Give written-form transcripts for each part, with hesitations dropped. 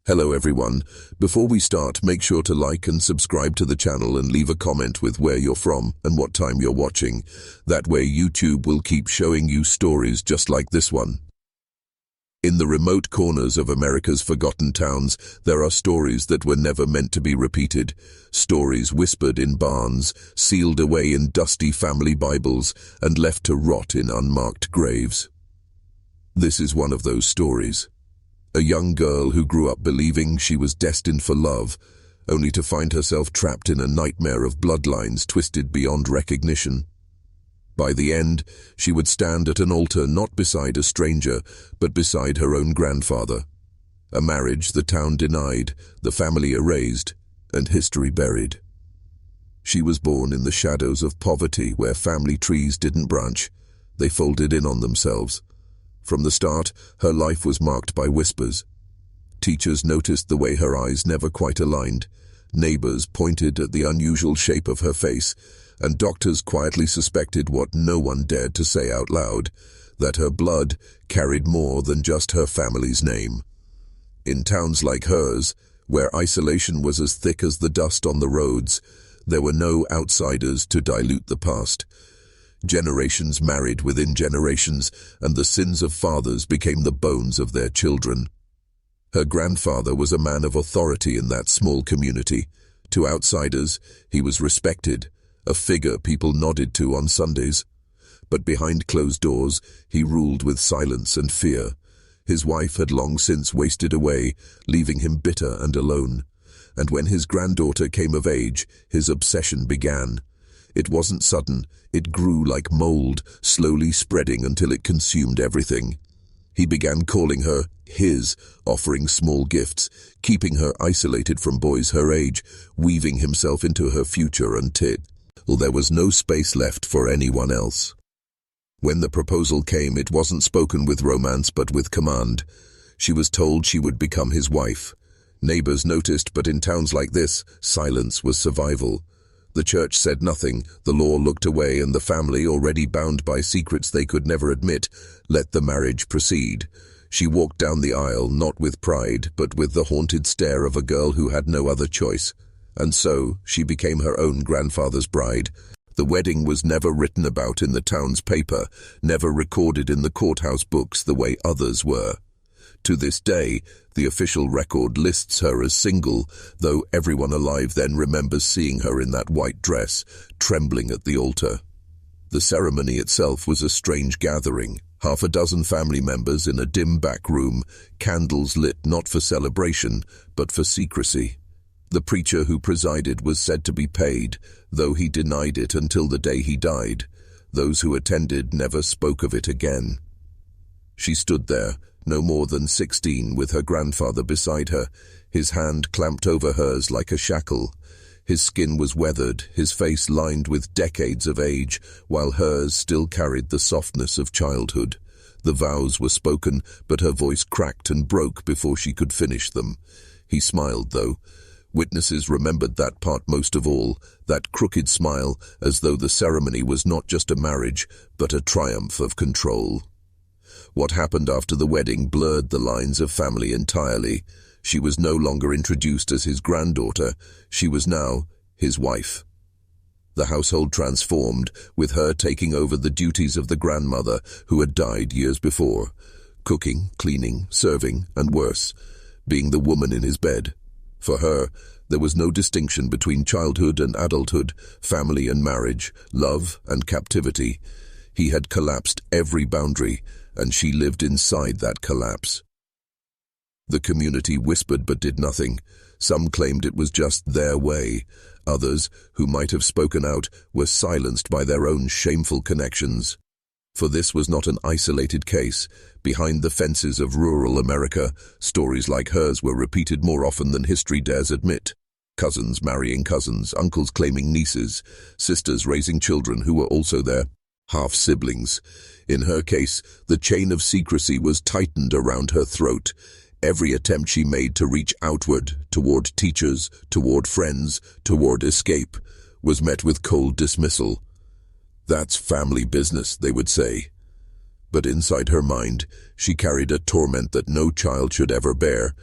Hello everyone. Before we start, make sure to like and subscribe to the channel and leave a comment with where you're from and what time you're watching. That way YouTube will keep showing you stories just like this one. In the remote corners of America's forgotten towns, there are stories that were never meant to be repeated. Stories whispered in barns, sealed away in dusty family Bibles, and left to rot in unmarked graves. This is one of those stories. A young girl who grew up believing she was destined for love, only to find herself trapped in a nightmare of bloodlines twisted beyond recognition. By the end, she would stand at an altar not beside a stranger, but beside her own grandfather. A marriage the town denied, the family erased, and history buried. She was born in the shadows of poverty where family trees didn't branch. They folded in on themselves. From the start, her life was marked by whispers. Teachers noticed the way her eyes never quite aligned. Neighbors pointed at the unusual shape of her face, and doctors quietly suspected what no one dared to say out loud, that her blood carried more than just her family's name. In towns like hers, where isolation was as thick as the dust on the roads, there were no outsiders to dilute the past. Generations married within generations, and the sins of fathers became the bones of their children. Her grandfather was a man of authority in that small community. To outsiders, he was respected, a figure people nodded to on Sundays. But behind closed doors, he ruled with silence and fear. His wife had long since wasted away, leaving him bitter and alone. And when his granddaughter came of age, his obsession began. It wasn't sudden, it grew like mold, slowly spreading until it consumed everything. He began calling her his, offering small gifts, keeping her isolated from boys her age, weaving himself into her future until there was no space left for anyone else. When the proposal came, it wasn't spoken with romance but with command. She was told she would become his wife. Neighbors noticed, but in towns like this, silence was survival. The church said nothing, the law looked away, and the family, already bound by secrets they could never admit, let the marriage proceed. She walked down the aisle, not with pride, but with the haunted stare of a girl who had no other choice. And so, she became her own grandfather's bride. The wedding was never written about in the town's paper, never recorded in the courthouse books the way others were. To this day, the official record lists her as single, though everyone alive then remembers seeing her in that white dress, trembling at the altar. The ceremony itself was a strange gathering. Half a dozen family members in a dim back room, candles lit not for celebration, but for secrecy. The preacher who presided was said to be paid, though he denied it until the day he died. Those who attended never spoke of it again. She stood there, no more than 16, with her grandfather beside her, his hand clamped over hers like a shackle. His skin was weathered, his face lined with decades of age, while hers still carried the softness of childhood. The vows were spoken, but her voice cracked and broke before she could finish them. He smiled, though. Witnesses remembered that part most of all, that crooked smile, as though the ceremony was not just a marriage, but a triumph of control. What happened after the wedding blurred the lines of family entirely. She was no longer introduced as his granddaughter, she was now his wife. The household transformed, with her taking over the duties of the grandmother who had died years before, cooking, cleaning, serving, and worse, being the woman in his bed. For her, there was no distinction between childhood and adulthood, family and marriage, love and captivity. He had collapsed every boundary, and she lived inside that collapse. The community whispered but did nothing. Some claimed it was just their way. Others, who might have spoken out, were silenced by their own shameful connections. For this was not an isolated case. Behind the fences of rural America, stories like hers were repeated more often than history dares admit. Cousins marrying cousins, uncles claiming nieces, sisters raising children who were also their half-siblings. In her case, the chain of secrecy was tightened around her throat. Every attempt she made to reach outward, toward teachers, toward friends, toward escape, was met with cold dismissal. "That's family business," they would say. But inside her mind, she carried a torment that no child should ever bear.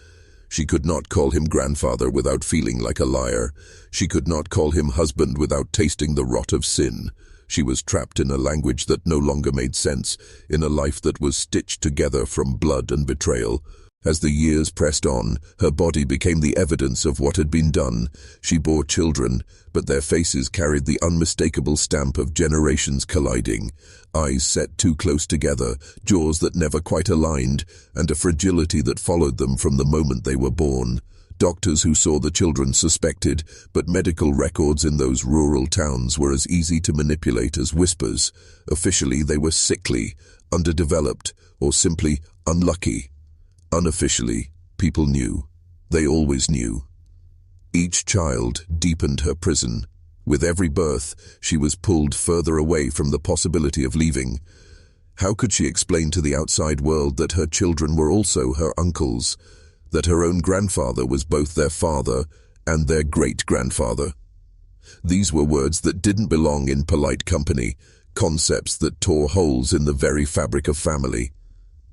She could not call him grandfather without feeling like a liar. She could not call him husband without tasting the rot of sin. She was trapped in a language that no longer made sense, in a life that was stitched together from blood and betrayal. As the years pressed on, her body became the evidence of what had been done. She bore children, but their faces carried the unmistakable stamp of generations colliding. Eyes set too close together, jaws that never quite aligned, and a fragility that followed them from the moment they were born. Doctors who saw the children suspected, but medical records in those rural towns were as easy to manipulate as whispers. Officially, they were sickly, underdeveloped, or simply unlucky. Unofficially, people knew. They always knew. Each child deepened her prison. With every birth, she was pulled further away from the possibility of leaving. How could she explain to the outside world that her children were also her uncles, that her own grandfather was both their father and their great-grandfather? These were words that didn't belong in polite company, concepts that tore holes in the very fabric of family.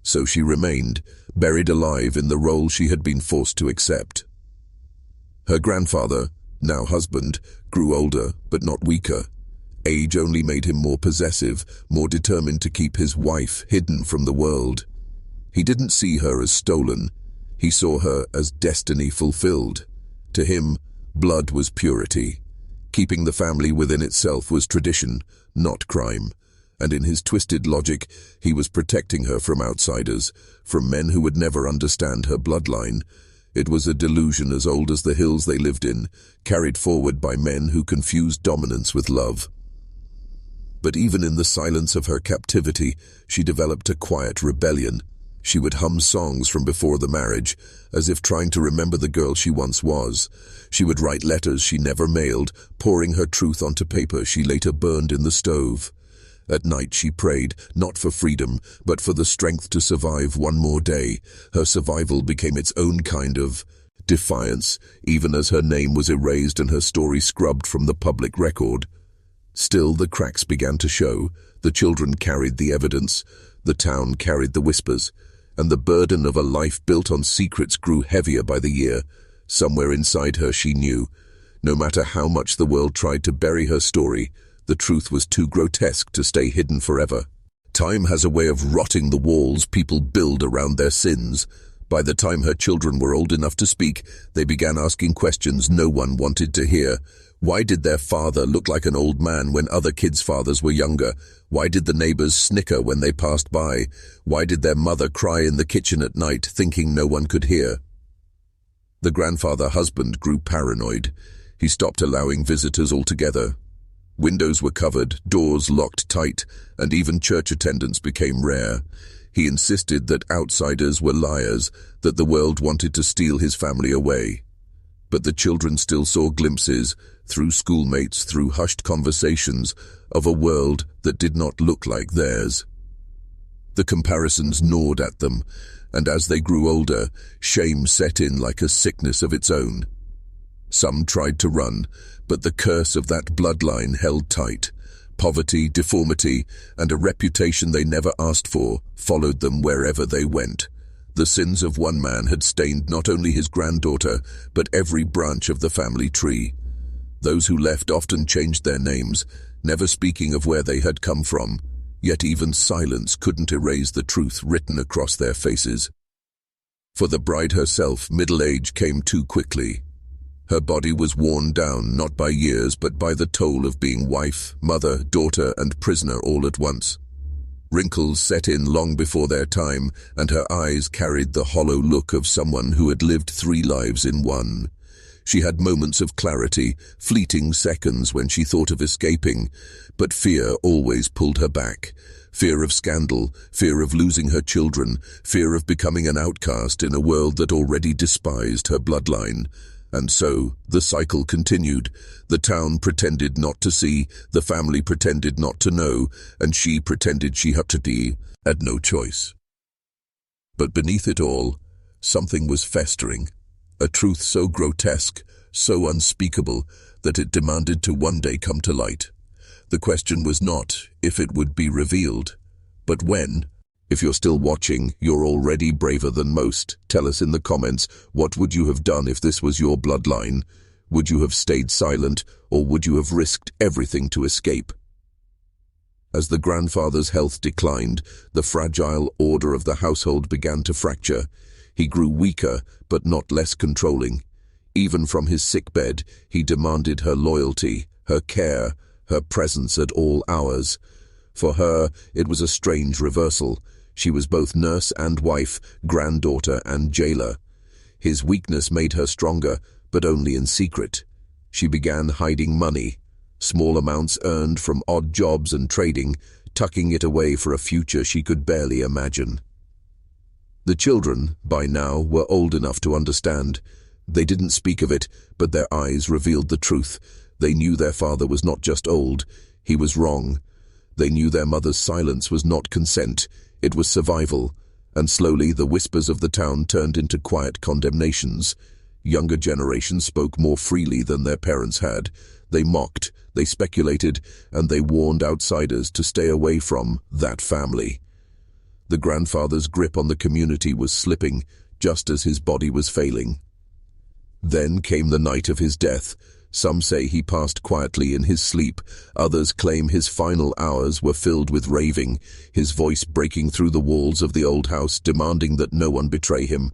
So she remained, buried alive in the role she had been forced to accept. Her grandfather, now husband, grew older, but not weaker. Age only made him more possessive, more determined to keep his wife hidden from the world. He didn't see her as stolen. He saw her as destiny fulfilled. To him, blood was purity. Keeping the family within itself was tradition, not crime. And in his twisted logic, he was protecting her from outsiders, from men who would never understand her bloodline. It was a delusion as old as the hills they lived in, carried forward by men who confused dominance with love. But even in the silence of her captivity, she developed a quiet rebellion. She would hum songs from before the marriage, as if trying to remember the girl she once was. She would write letters she never mailed, pouring her truth onto paper she later burned in the stove. At night she prayed, not for freedom, but for the strength to survive one more day. Her survival became its own kind of defiance, even as her name was erased and her story scrubbed from the public record. Still, the cracks began to show. The children carried the evidence, the town carried the whispers, and the burden of a life built on secrets grew heavier by the year. Somewhere inside her she knew, no matter how much the world tried to bury her story, the truth was too grotesque to stay hidden forever. Time has a way of rotting the walls people build around their sins. By the time her children were old enough to speak, they began asking questions no one wanted to hear. Why did their father look like an old man when other kids' fathers were younger? Why did the neighbors snicker when they passed by? Why did their mother cry in the kitchen at night, thinking no one could hear? The grandfather husband grew paranoid. He stopped allowing visitors altogether. Windows were covered, doors locked tight, and even church attendance became rare. He insisted that outsiders were liars, that the world wanted to steal his family away. But the children still saw glimpses, through schoolmates, through hushed conversations, of a world that did not look like theirs. The comparisons gnawed at them, and as they grew older, shame set in like a sickness of its own. Some tried to run, but the curse of that bloodline held tight. Poverty, deformity, and a reputation they never asked for followed them wherever they went. The sins of one man had stained not only his granddaughter, but every branch of the family tree. Those who left often changed their names, never speaking of where they had come from, yet even silence couldn't erase the truth written across their faces. For the bride herself, middle age came too quickly. Her body was worn down not by years but by the toll of being wife, mother, daughter, and prisoner all at once. Wrinkles set in long before their time, and her eyes carried the hollow look of someone who had lived 3 lives in one. She had moments of clarity, fleeting seconds when she thought of escaping, but fear always pulled her back. Fear of scandal, fear of losing her children, fear of becoming an outcast in a world that already despised her bloodline. And so, the cycle continued. The town pretended not to see, the family pretended not to know, and she pretended she had no choice. But beneath it all, something was festering, a truth so grotesque, so unspeakable, that it demanded to one day come to light. The question was not if it would be revealed, but when. If you're still watching, you're already braver than most. Tell us in the comments, what would you have done if this was your bloodline? Would you have stayed silent, or would you have risked everything to escape? As the grandfather's health declined, the fragile order of the household began to fracture. He grew weaker, but not less controlling. Even from his sickbed, he demanded her loyalty, her care, her presence at all hours. For her, it was a strange reversal. She was both nurse and wife, granddaughter and jailer. His weakness made her stronger, but only in secret. She began hiding money, small amounts earned from odd jobs and trading, tucking it away for a future she could barely imagine. The children, by now, were old enough to understand. They didn't speak of it, but their eyes revealed the truth. They knew their father was not just old, he was wrong. They knew their mother's silence was not consent, it was survival, and slowly the whispers of the town turned into quiet condemnations. Younger generations spoke more freely than their parents had. They mocked, they speculated, and they warned outsiders to stay away from that family. The grandfather's grip on the community was slipping, just as his body was failing. Then came the night of his death. Some say he passed quietly in his sleep. Others claim his final hours were filled with raving, his voice breaking through the walls of the old house, demanding that no one betray him.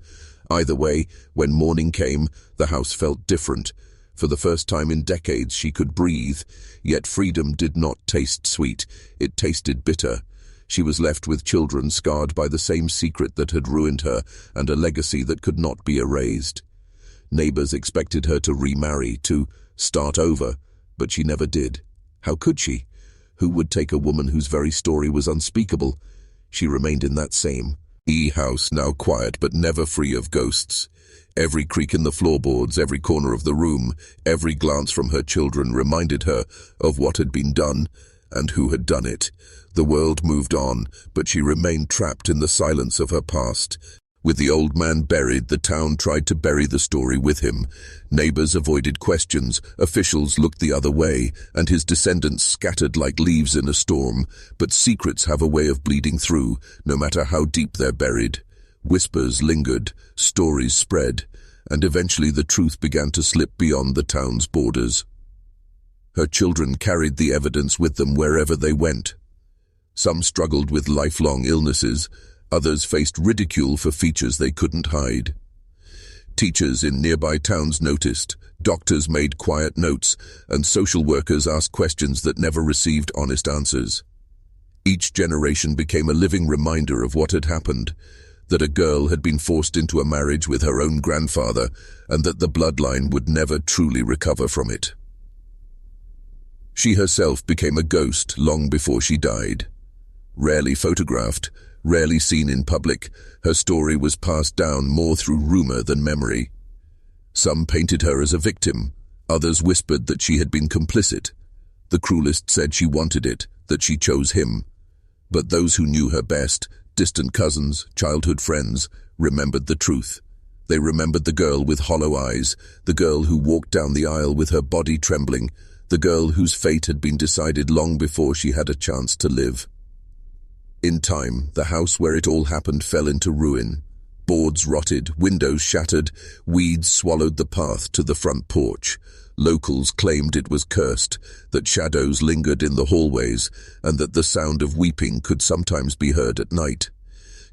Either way, when morning came, the house felt different. For the first time in decades, she could breathe. Yet freedom did not taste sweet. It tasted bitter. She was left with children scarred by the same secret that had ruined her, and a legacy that could not be erased. Neighbors expected her to remarry, to start over, but she never did. How could she? Who would take a woman whose very story was unspeakable? She remained in that same house, now quiet but never free of ghosts. Every creak in the floorboards, every corner of the room, every glance from her children reminded her of what had been done and who had done it. The world moved on, but she remained trapped in the silence of her past. With the old man buried, the town tried to bury the story with him. Neighbors avoided questions, officials looked the other way, and his descendants scattered like leaves in a storm. But secrets have a way of bleeding through, no matter how deep they're buried. Whispers lingered, stories spread, and eventually the truth began to slip beyond the town's borders. Her children carried the evidence with them wherever they went. Some struggled with lifelong illnesses, others faced ridicule for features they couldn't hide. Teachers in nearby towns noticed, doctors made quiet notes, and social workers asked questions that never received honest answers. Each generation became a living reminder of what had happened, that a girl had been forced into a marriage with her own grandfather, and that the bloodline would never truly recover from it. She herself became a ghost long before she died. Rarely photographed, rarely seen in public, her story was passed down more through rumor than memory. Some painted her as a victim, others whispered that she had been complicit. The cruelest said she wanted it, that she chose him. But those who knew her best, distant cousins, childhood friends, remembered the truth. They remembered the girl with hollow eyes, the girl who walked down the aisle with her body trembling, the girl whose fate had been decided long before she had a chance to live. In time, the house where it all happened fell into ruin. Boards rotted, windows shattered, weeds swallowed the path to the front porch. Locals claimed it was cursed, that shadows lingered in the hallways, and that the sound of weeping could sometimes be heard at night.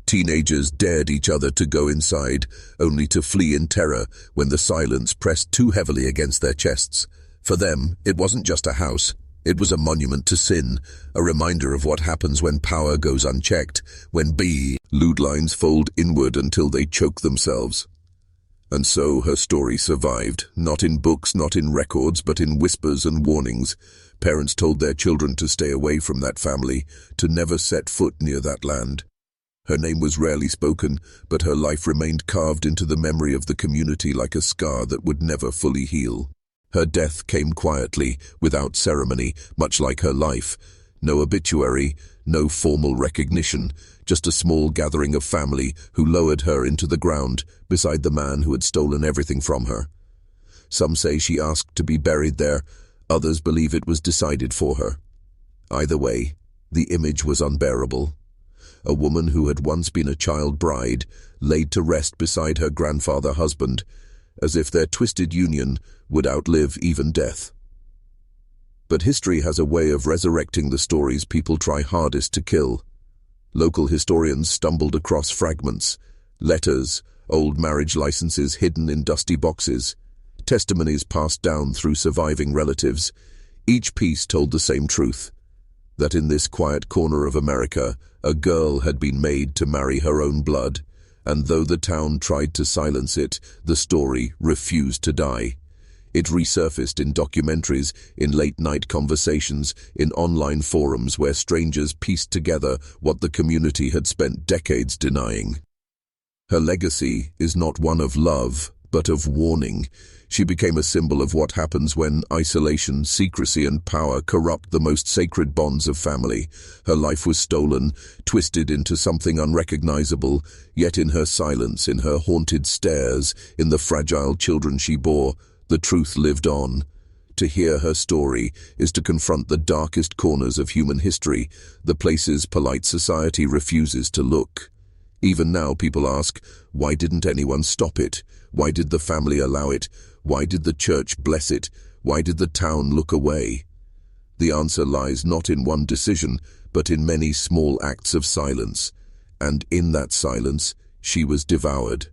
Teenagers dared each other to go inside, only to flee in terror when the silence pressed too heavily against their chests. For them, it wasn't just a house. It was a monument to sin, a reminder of what happens when power goes unchecked, when bloodlines fold inward until they choke themselves. And so her story survived, not in books, not in records, but in whispers and warnings. Parents told their children to stay away from that family, to never set foot near that land. Her name was rarely spoken, but her life remained carved into the memory of the community like a scar that would never fully heal. Her death came quietly, without ceremony, much like her life. No obituary, no formal recognition, just a small gathering of family who lowered her into the ground beside the man who had stolen everything from her. Some say she asked to be buried there, others believe it was decided for her. Either way, the image was unbearable. a woman who had once been a child bride, laid to rest beside her grandfather husband, as if their twisted union would outlive even death. But history has a way of resurrecting the stories people try hardest to kill. Local historians stumbled across fragments, letters, old marriage licenses hidden in dusty boxes, testimonies passed down through surviving relatives. Each piece told the same truth, that in this quiet corner of America, a girl had been made to marry her own blood, and though the town tried to silence it, the story refused to die. It resurfaced in documentaries, in late-night conversations, in online forums where strangers pieced together what the community had spent decades denying. Her legacy is not one of love, but of warning. She became a symbol of what happens when isolation, secrecy, and power corrupt the most sacred bonds of family. Her life was stolen, twisted into something unrecognizable, yet in her silence, in her haunted stares, in the fragile children she bore, the truth lived on. To hear her story is to confront the darkest corners of human history, the places polite society refuses to look. Even now people ask, why didn't anyone stop it? Why did the family allow it? Why did the church bless it? Why did the town look away? The answer lies not in one decision, but in many small acts of silence. And in that silence, she was devoured.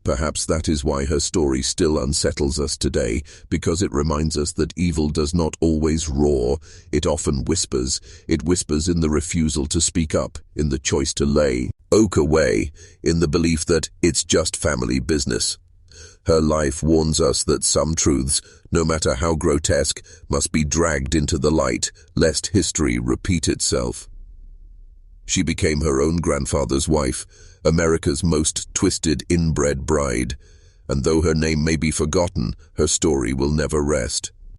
Perhaps that is why her story still unsettles us today, because it reminds us that evil does not always roar, it often whispers. It whispers in the refusal to speak up, in the choice to lay oak away, in the belief that it's just family business. Her life warns us that some truths, no matter how grotesque, must be dragged into the light, lest history repeat itself. She became her own grandfather's wife, America's most twisted inbred bride, and though her name may be forgotten, her story will never rest.